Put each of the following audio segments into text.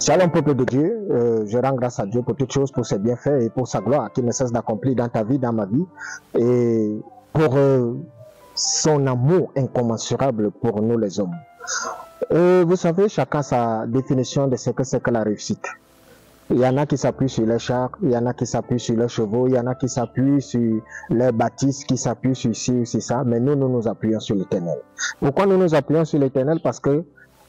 Shalom peuple de Dieu, je rends grâce à Dieu pour toutes choses, pour ses bienfaits et pour sa gloire qu'il ne cesse d'accomplir dans ta vie, dans ma vie, et pour son amour incommensurable pour nous les hommes. Vous savez, chacun sa définition de ce que c'est que la réussite. Il y en a qui s'appuient sur les chars, il y en a qui s'appuient sur les chevaux, il y en a qui s'appuient sur les bâtisses, qui s'appuient sur ci ou sur ça, mais nous nous appuyons sur l'Éternel. Pourquoi nous nous appuyons sur l'Éternel? Parce que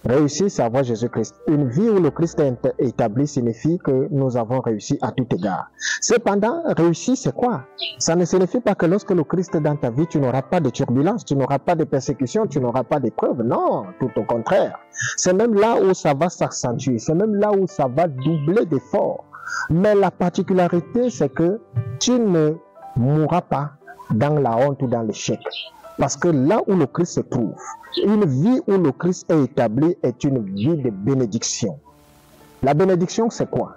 réussir, c'est avoir Jésus-Christ. Une vie où le Christ est établi signifie que nous avons réussi à tout égard. Cependant, réussir, c'est quoi? Ça ne signifie pas que lorsque le Christ est dans ta vie, tu n'auras pas de turbulence, tu n'auras pas de persécution, tu n'auras pas d'épreuve. Non, tout au contraire. C'est même là où ça va s'accentuer, c'est même là où ça va doubler d'efforts. Mais la particularité, c'est que tu ne mourras pas dans la honte ou dans l'échec. Parce que là où le Christ se trouve, une vie où le Christ est établi est une vie de bénédiction. La bénédiction, c'est quoi?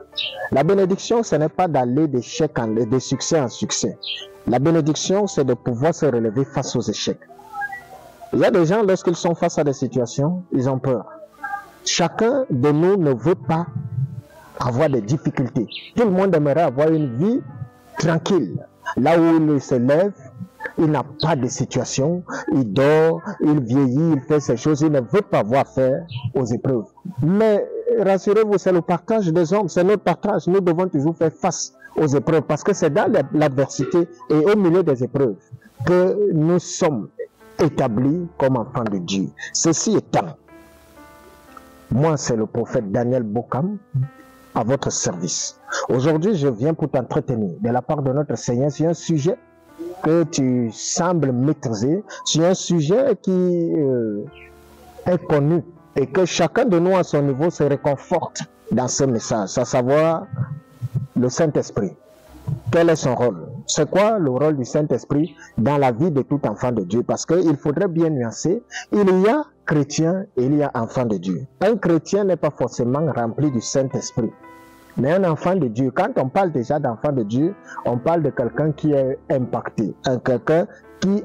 La bénédiction, ce n'est pas d'aller d'échec de succès en succès. La bénédiction, c'est de pouvoir se relever face aux échecs. Il y a des gens, lorsqu'ils sont face à des situations, ils ont peur. Chacun de nous ne veut pas avoir des difficultés. Tout le monde aimerait avoir une vie tranquille. Là où il se lève, il n'a pas de situation, il dort, il vieillit, il fait ces choses, il ne veut pas avoir affaire aux épreuves. Mais rassurez-vous, c'est le partage des hommes, c'est notre partage. Nous devons toujours faire face aux épreuves parce que c'est dans l'adversité et au milieu des épreuves que nous sommes établis comme enfants de Dieu. Ceci étant, moi c'est le prophète Daniel Bokam à votre service. Aujourd'hui, je viens pour t'entretenir de la part de notre Seigneur sur un sujet que tu sembles maîtriser, sur un sujet qui est connu et que chacun de nous à son niveau se réconforte dans ce message, à savoir le Saint-Esprit. Quel est son rôle? C'est quoi le rôle du Saint-Esprit dans la vie de tout enfant de Dieu? Parce qu'il faudrait bien nuancer, il y a chrétien et il y a enfant de Dieu. Un chrétien n'est pas forcément rempli du Saint-Esprit. Mais un enfant de Dieu, quand on parle déjà d'enfant de Dieu, on parle de quelqu'un qui est impacté, quelqu'un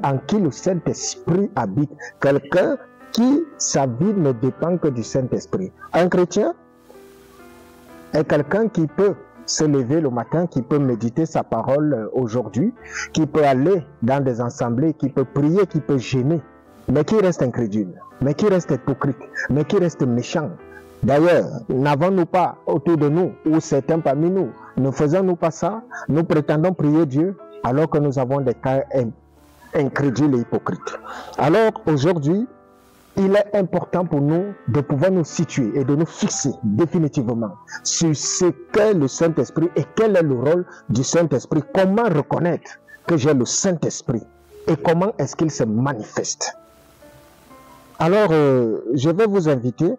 en qui le Saint-Esprit habite, quelqu'un qui sa vie ne dépend que du Saint-Esprit. Un chrétien est quelqu'un qui peut se lever le matin, qui peut méditer sa parole aujourd'hui, qui peut aller dans des assemblées, qui peut prier, qui peut gêner, mais qui reste incrédule, mais qui reste hypocrite, mais qui reste méchant. D'ailleurs, n'avons-nous pas autour de nous, ou certains parmi nous, ne faisons-nous pas ça? Nous prétendons prier Dieu alors que nous avons des cas incrédules et hypocrites. Alors aujourd'hui, il est important pour nous de pouvoir nous situer et de nous fixer définitivement sur ce qu'est le Saint-Esprit et quel est le rôle du Saint-Esprit. Comment reconnaître que j'ai le Saint-Esprit et comment est-ce qu'il se manifeste? Alors, je vais vous inviter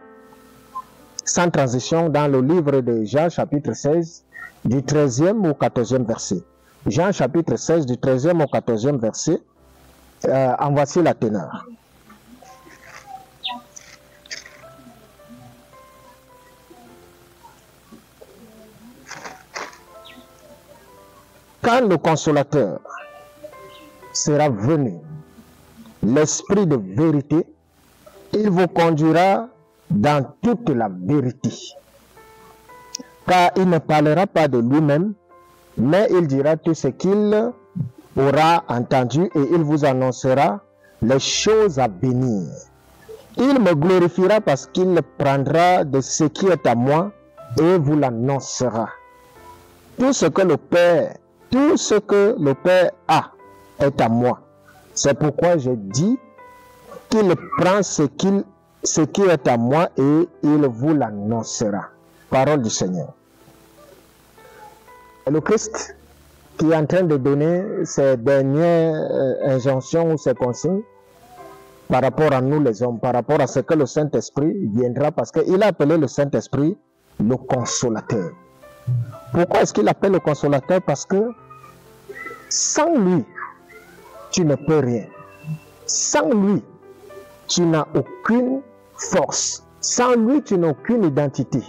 sans transition dans le livre de Jean chapitre 16 du 13e au 14e verset. Jean chapitre 16 du 13e au 14e verset. En voici la teneur. Quand le consolateur sera venu, l'esprit de vérité, il vous conduira dans toute la vérité. Car il ne parlera pas de lui-même, mais il dira tout ce qu'il aura entendu et il vous annoncera les choses à venir. Il me glorifiera parce qu'il prendra de ce qui est à moi et vous l'annoncera. Tout ce que le Père a est à moi. C'est pourquoi je dis qu'il prend ce qui est à moi et il vous l'annoncera. Parole du Seigneur. Le Christ qui est en train de donner ses dernières injonctions ou ses consignes par rapport à nous les hommes, par rapport à ce que le Saint-Esprit viendra, parce qu'il a appelé le Saint-Esprit le consolateur. Pourquoi est-ce qu'il appelle le consolateur? Parce que sans lui, tu ne peux rien. Sans lui, tu n'as aucune force. Sans lui, tu n'as aucune identité.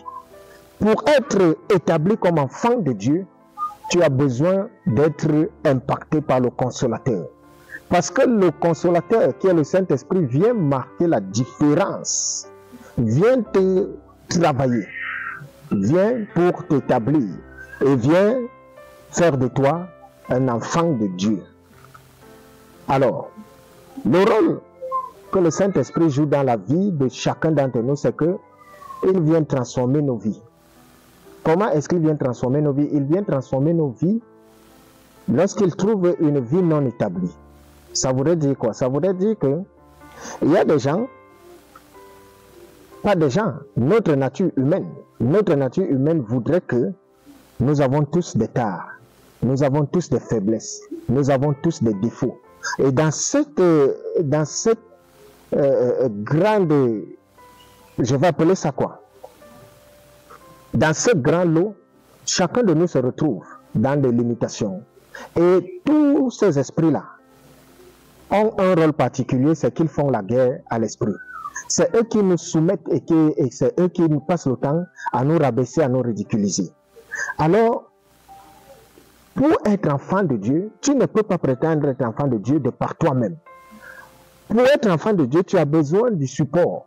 Pour être établi comme enfant de Dieu, tu as besoin d'être impacté par le consolateur. Parce que le consolateur, qui est le Saint-Esprit, vient marquer la différence, vient te travailler. vient pour t'établir et vient faire de toi un enfant de Dieu. Alors, le rôle que le Saint-Esprit joue dans la vie de chacun d'entre nous, c'est que il vient transformer nos vies. Comment est-ce qu'il vient transformer nos vies? Il vient transformer nos vies lorsqu'il trouve une vie non établie. Ça voudrait dire quoi? Ça voudrait dire que il y a des gens, pas des gens, notre nature humaine voudrait que nous avons tous des tares, nous avons tous des faiblesses, nous avons tous des défauts. Et dans cette grande, je vais appeler ça quoi? Dans ce grand lot, chacun de nous se retrouve dans des limitations. Et tous ces esprits-là ont un rôle particulier, c'est qu'ils font la guerre à l'esprit. C'est eux qui nous soumettent et c'est eux qui nous passent le temps à nous rabaisser, à nous ridiculiser. Alors, pour être enfant de Dieu, tu ne peux pas prétendre être enfant de Dieu de par toi-même. Pour être enfant de Dieu, tu as besoin du support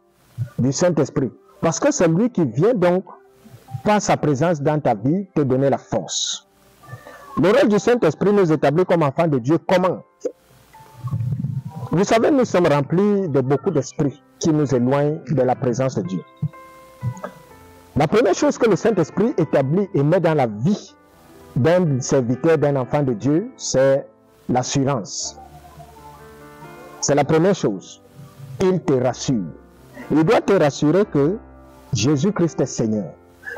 du Saint-Esprit. Parce que c'est lui qui vient donc, par sa présence dans ta vie, te donner la force. Le rôle du Saint-Esprit nous établit comme enfants de Dieu. Comment? Vous savez, nous sommes remplis de beaucoup d'esprits qui nous éloignent de la présence de Dieu. La première chose que le Saint-Esprit établit et met dans la vie d'un serviteur, d'un enfant de Dieu, c'est l'assurance. C'est la première chose. Il te rassure. Il doit te rassurer que Jésus-Christ est Seigneur.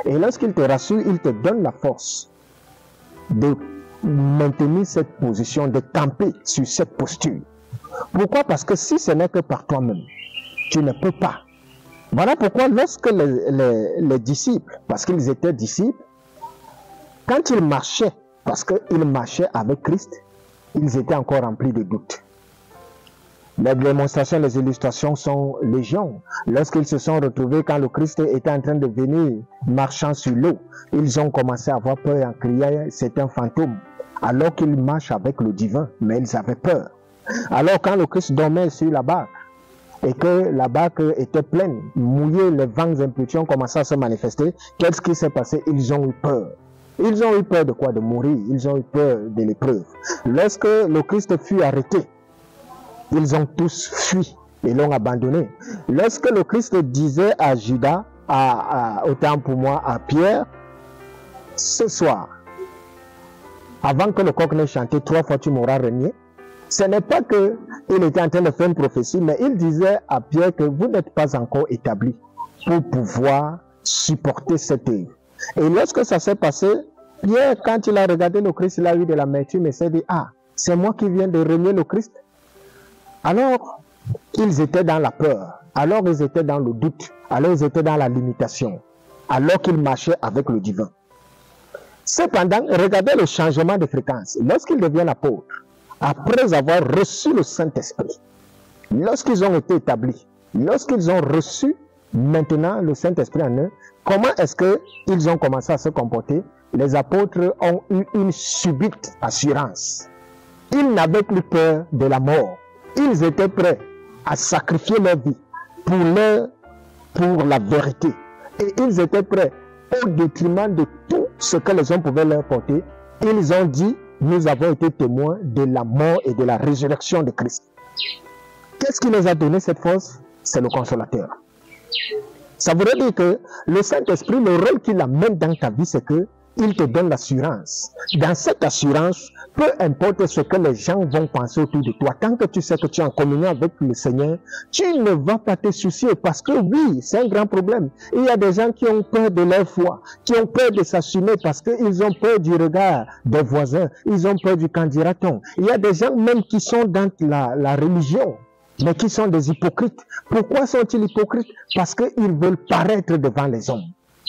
Et lorsqu'il te rassure, il te donne la force de maintenir cette position, de camper sur cette posture. Pourquoi? Parce que si ce n'est que par toi-même, tu ne peux pas. Voilà pourquoi lorsque les disciples, parce qu'ils étaient disciples, quand ils marchaient, parce qu'ils marchaient avec Christ, ils étaient encore remplis de doutes. Les démonstrations, les illustrations sont légion. Lorsqu'ils se sont retrouvés, quand le Christ était en train de venir marchant sur l'eau, ils ont commencé à avoir peur et en criant, c'est un fantôme. Alors qu'ils marchent avec le divin, mais ils avaient peur. Alors quand le Christ dormait sur la barque, et que la barque était pleine, mouillée, les vents impétueux ont commencé à se manifester, qu'est-ce qui s'est passé? Ils ont eu peur. Ils ont eu peur de quoi? De mourir. Ils ont eu peur de l'épreuve. Lorsque le Christ fut arrêté, ils ont tous fui et l'ont abandonné. Lorsque le Christ disait à Judas, autant pour moi, à Pierre, ce soir, avant que le coq n'ait chanté 3 fois tu m'auras renié, ce n'est pas qu'il était en train de faire une prophétie, mais il disait à Pierre que vous n'êtes pas encore établi pour pouvoir supporter cette œuvre. Et lorsque ça s'est passé, Pierre, quand il a regardé le Christ, il a eu de l'amertume et s'est dit, ah, c'est moi qui viens de renier le Christ. Alors, ils étaient dans la peur, alors ils étaient dans le doute, alors ils étaient dans la limitation, alors qu'ils marchaient avec le divin. Cependant, regardez le changement de fréquence. Lorsqu'ils deviennent apôtres, après avoir reçu le Saint-Esprit, lorsqu'ils ont été établis, lorsqu'ils ont reçu maintenant le Saint-Esprit en eux, comment est-ce qu'ils ont commencé à se comporter? Les apôtres ont eu une subite assurance. Ils n'avaient plus peur de la mort. Ils étaient prêts à sacrifier leur vie pour la vérité. Et ils étaient prêts, au détriment de tout ce que les hommes pouvaient leur porter. Ils ont dit, nous avons été témoins de la mort et de la résurrection de Christ. Qu'est-ce qui les a donné cette force? C'est le consolateur. Ça voudrait dire que le Saint-Esprit, le rôle qu'il amène dans ta vie, c'est que il te donne l'assurance. Dans cette assurance, peu importe ce que les gens vont penser autour de toi, tant que tu sais que tu es en communion avec le Seigneur, tu ne vas pas te soucier parce que oui, c'est un grand problème. Il y a des gens qui ont peur de leur foi, qui ont peur de s'assumer parce qu'ils ont peur du regard des voisins, ils ont peur du qu'en dira-t-on. Il y a des gens même qui sont dans la religion, mais qui sont des hypocrites. Pourquoi sont-ils hypocrites? Parce qu'ils veulent paraître devant les hommes.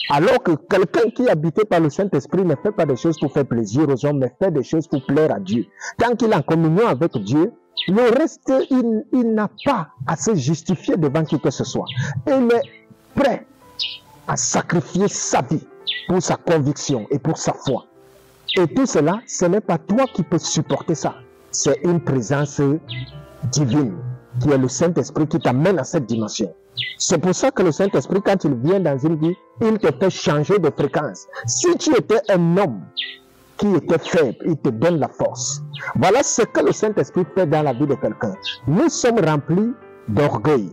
Alors que quelqu'un qui est habité par le Saint-Esprit ne fait pas des choses pour faire plaisir aux hommes, mais fait des choses pour plaire à Dieu. Tant qu'il est en communion avec Dieu, le reste, il n'a pas à se justifier devant qui que ce soit. Il est prêt à sacrifier sa vie pour sa conviction et pour sa foi. Et tout cela, ce n'est pas toi qui peux supporter ça. C'est une présence divine qui est le Saint-Esprit qui t'amène à cette dimension. C'est pour ça que le Saint-Esprit, quand il vient dans une vie, il te fait changer de fréquence. Si tu étais un homme qui était faible, il te donne la force. Voilà ce que le Saint-Esprit fait dans la vie de quelqu'un. Nous sommes remplis d'orgueil.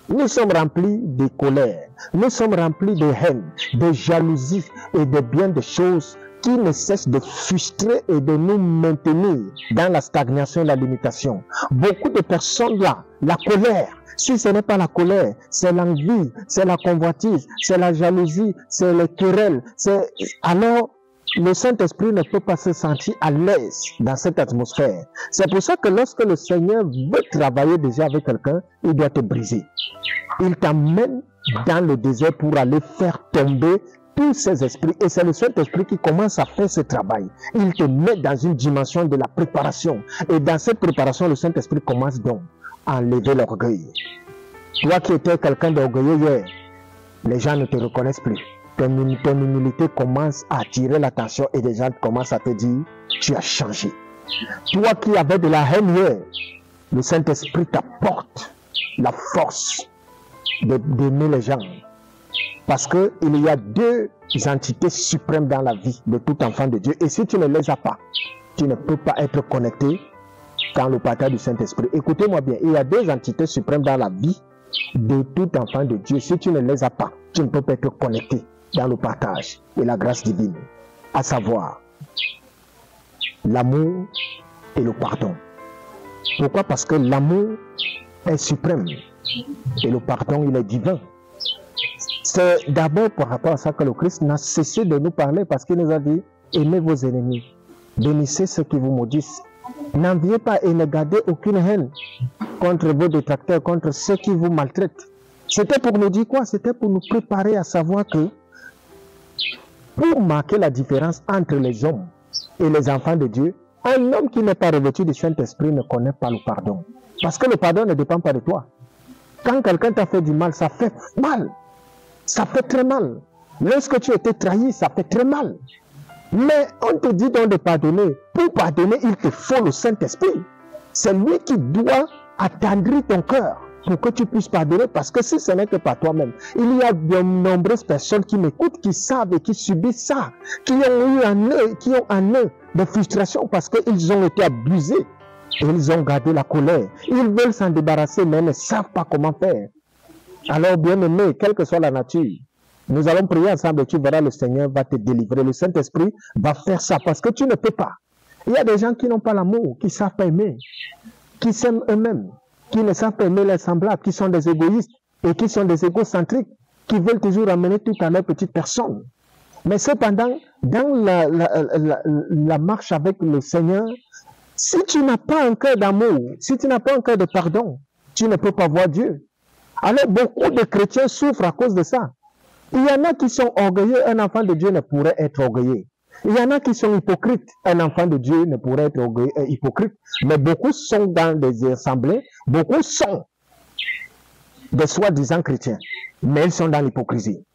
Nous sommes remplis de colère. Nous sommes remplis de haine, de jalousie et de bien de choses qui ne cessent de frustrer et de nous maintenir dans la stagnation et la limitation. Beaucoup de personnes là, la colère, si ce n'est pas la colère, c'est l'envie, c'est la convoitise, c'est la jalousie, c'est les querelles, alors le Saint-Esprit ne peut pas se sentir à l'aise dans cette atmosphère. C'est pour ça que lorsque le Seigneur veut travailler déjà avec quelqu'un, il doit te briser. Il t'amène dans le désert pour aller faire tomber tous ces esprits. Et c'est le Saint-Esprit qui commence à faire ce travail. Il te met dans une dimension de la préparation. Et dans cette préparation, le Saint-Esprit commence donc à enlever l'orgueil. Toi qui étais quelqu'un d'orgueilleux hier, les gens ne te reconnaissent plus. Ton humilité commence à attirer l'attention et les gens commencent à te dire, tu as changé. Toi qui avais de la haine hier, le Saint-Esprit t'apporte la force d'aimer les gens. Parce qu'il y a deux entités suprêmes dans la vie de tout enfant de Dieu. Et si tu ne les as pas, tu ne peux pas être connecté dans le partage du Saint-Esprit. Écoutez-moi bien, il y a deux entités suprêmes dans la vie de tout enfant de Dieu. Si tu ne les as pas, tu ne peux pas être connecté dans le partage et la grâce divine. À savoir, l'amour et le pardon. Pourquoi? Parce que l'amour est suprême et le pardon, il est divin. C'est d'abord par rapport à ça que le Christ n'a cessé de nous parler, parce qu'il nous a dit, aimez vos ennemis, bénissez ceux qui vous maudissent, n'enviez pas et ne gardez aucune haine contre vos détracteurs, contre ceux qui vous maltraitent. C'était pour nous dire quoi? C'était pour nous préparer à savoir que pour marquer la différence entre les hommes et les enfants de Dieu, un homme qui n'est pas revêtu du Saint-Esprit ne connaît pas le pardon. Parce que le pardon ne dépend pas de toi. Quand quelqu'un t'a fait du mal, ça fait mal. Ça fait très mal. Lorsque tu as été trahi, ça fait très mal. Mais on te dit donc de pardonner. Pour pardonner, il te faut le Saint-Esprit. C'est lui qui doit attendrir ton cœur pour que tu puisses pardonner. Parce que si ce n'est que par toi-même, il y a de nombreuses personnes qui m'écoutent, qui savent et qui subissent ça, qui ont en eux des frustrations parce qu'ils ont été abusés. Et ils ont gardé la colère. Ils veulent s'en débarrasser, mais ne savent pas comment faire. Alors, bien-aimé, quelle que soit la nature, nous allons prier ensemble et tu verras, le Seigneur va te délivrer. Le Saint-Esprit va faire ça parce que tu ne peux pas. Il y a des gens qui n'ont pas l'amour, qui ne savent pas aimer, qui s'aiment eux-mêmes, qui ne savent pas aimer les semblables, qui sont des égoïstes et qui sont des égocentriques, qui veulent toujours amener tout à leur petite personne. Mais cependant, dans la marche avec le Seigneur, si tu n'as pas un cœur d'amour, si tu n'as pas un cœur de pardon, tu ne peux pas voir Dieu. Alors beaucoup de chrétiens souffrent à cause de ça. Il y en a qui sont orgueilleux, un enfant de Dieu ne pourrait être orgueilleux. Il y en a qui sont hypocrites, un enfant de Dieu ne pourrait être hypocrite. Mais beaucoup sont dans des assemblées, beaucoup sont des soi-disant chrétiens, mais ils sont dans l'hypocrisie,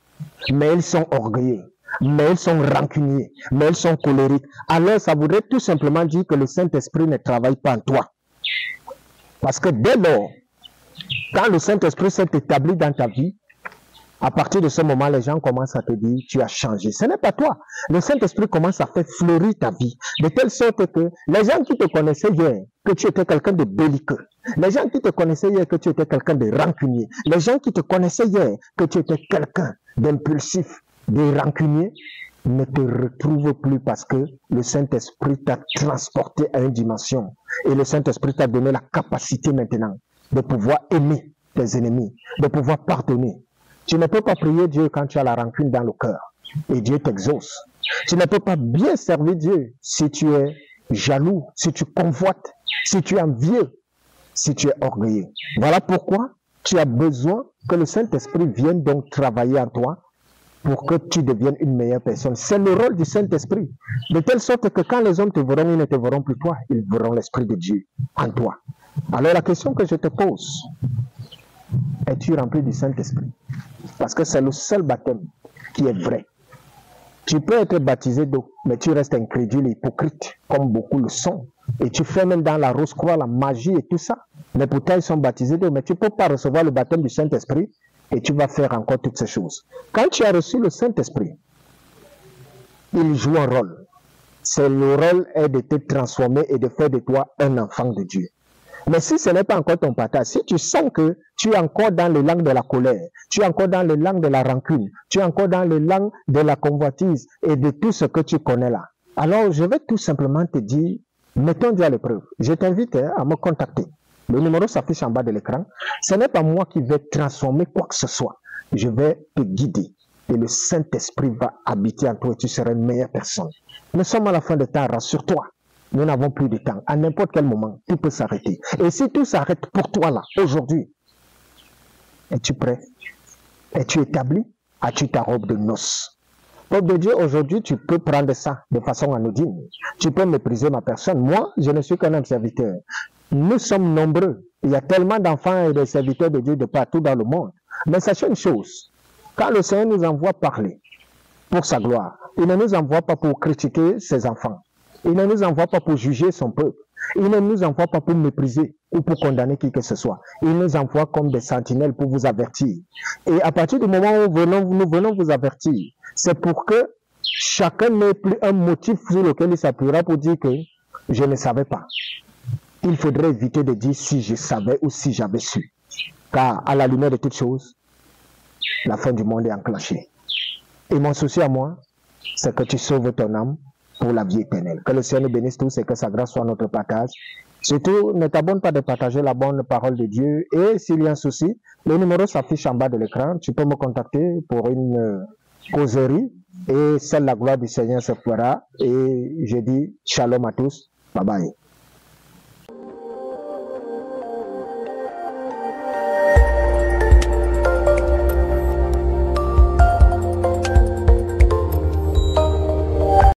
mais ils sont orgueilleux, mais ils sont rancuniers, mais ils sont colériques. Alors ça voudrait tout simplement dire que le Saint-Esprit ne travaille pas en toi. Parce que dès lors, quand le Saint-Esprit s'est établi dans ta vie, à partir de ce moment, les gens commencent à te dire, tu as changé. Ce n'est pas toi. Le Saint-Esprit commence à faire fleurir ta vie, de telle sorte que les gens qui te connaissaient hier, que tu étais quelqu'un de belliqueux, les gens qui te connaissaient hier, que tu étais quelqu'un de rancunier, les gens qui te connaissaient hier, que tu étais quelqu'un d'impulsif, de rancunier, ne te retrouvent plus parce que le Saint-Esprit t'a transporté à une dimension. Et le Saint-Esprit t'a donné la capacité maintenant de pouvoir aimer tes ennemis, de pouvoir pardonner. Tu ne peux pas prier Dieu quand tu as la rancune dans le cœur et Dieu t'exauce. Tu ne peux pas bien servir Dieu si tu es jaloux, si tu convoites, si tu es envieux, si tu es orgueilleux. Voilà pourquoi tu as besoin que le Saint-Esprit vienne donc travailler en toi pour que tu deviennes une meilleure personne. C'est le rôle du Saint-Esprit. De telle sorte que quand les hommes te verront, ils ne te verront plus toi, ils verront l'Esprit de Dieu en toi. Alors la question que je te pose, es-tu rempli du Saint-Esprit? Parce que c'est le seul baptême qui est vrai. Tu peux être baptisé d'eau, mais tu restes incrédule et hypocrite, comme beaucoup le sont. Et tu fais même dans la rose-croix la magie et tout ça. Mais pourtant, ils sont baptisés d'eau. Mais tu ne peux pas recevoir le baptême du Saint-Esprit et tu vas faire encore toutes ces choses. Quand tu as reçu le Saint-Esprit, il joue un rôle. C'est le rôle est de te transformer et de faire de toi un enfant de Dieu. Mais si ce n'est pas encore ton partage, si tu sens que tu es encore dans les langues de la colère, tu es encore dans les langues de la rancune, tu es encore dans les langues de la convoitise et de tout ce que tu connais là, alors je vais tout simplement te dire, mettons Dieu à l'épreuve. Je t'invite à me contacter. Le numéro s'affiche en bas de l'écran. Ce n'est pas moi qui vais transformer quoi que ce soit. Je vais te guider. Et le Saint-Esprit va habiter en toi et tu seras une meilleure personne. Nous sommes à la fin de temps, rassure-toi. Nous n'avons plus de temps. À n'importe quel moment, tout peut s'arrêter. Et si tout s'arrête pour toi là, aujourd'hui, es-tu prêt? Es-tu établi? As-tu ta robe de noces? Peuple de Dieu, aujourd'hui, tu peux prendre ça de façon anodine. Tu peux mépriser ma personne. Moi, je ne suis qu'un homme serviteur. Nous sommes nombreux. Il y a tellement d'enfants et de serviteurs de Dieu de partout dans le monde. Mais sachez une chose. Quand le Seigneur nous envoie parler pour sa gloire, il ne nous envoie pas pour critiquer ses enfants. Il ne nous envoie pas pour juger son peuple. Il ne nous envoie pas pour mépriser ou pour condamner qui que ce soit. Il nous envoie comme des sentinelles pour vous avertir. Et à partir du moment où nous venons vous avertir, c'est pour que chacun n'ait plus un motif sur lequel il s'appuiera pour dire que je ne savais pas. Il faudrait éviter de dire si je savais ou si j'avais su. Car à la lumière de toutes choses, la fin du monde est enclenchée. Et mon souci à moi, c'est que tu sauves ton âme pour la vie éternelle. Que le Seigneur nous bénisse tous et que sa grâce soit notre partage. Surtout, ne t'abonne pas de partager la bonne parole de Dieu. Et s'il y a un souci, le numéro s'affiche en bas de l'écran. Tu peux me contacter pour une causerie. Et seule la gloire du Seigneur se fera. Et je dis shalom à tous. Bye bye.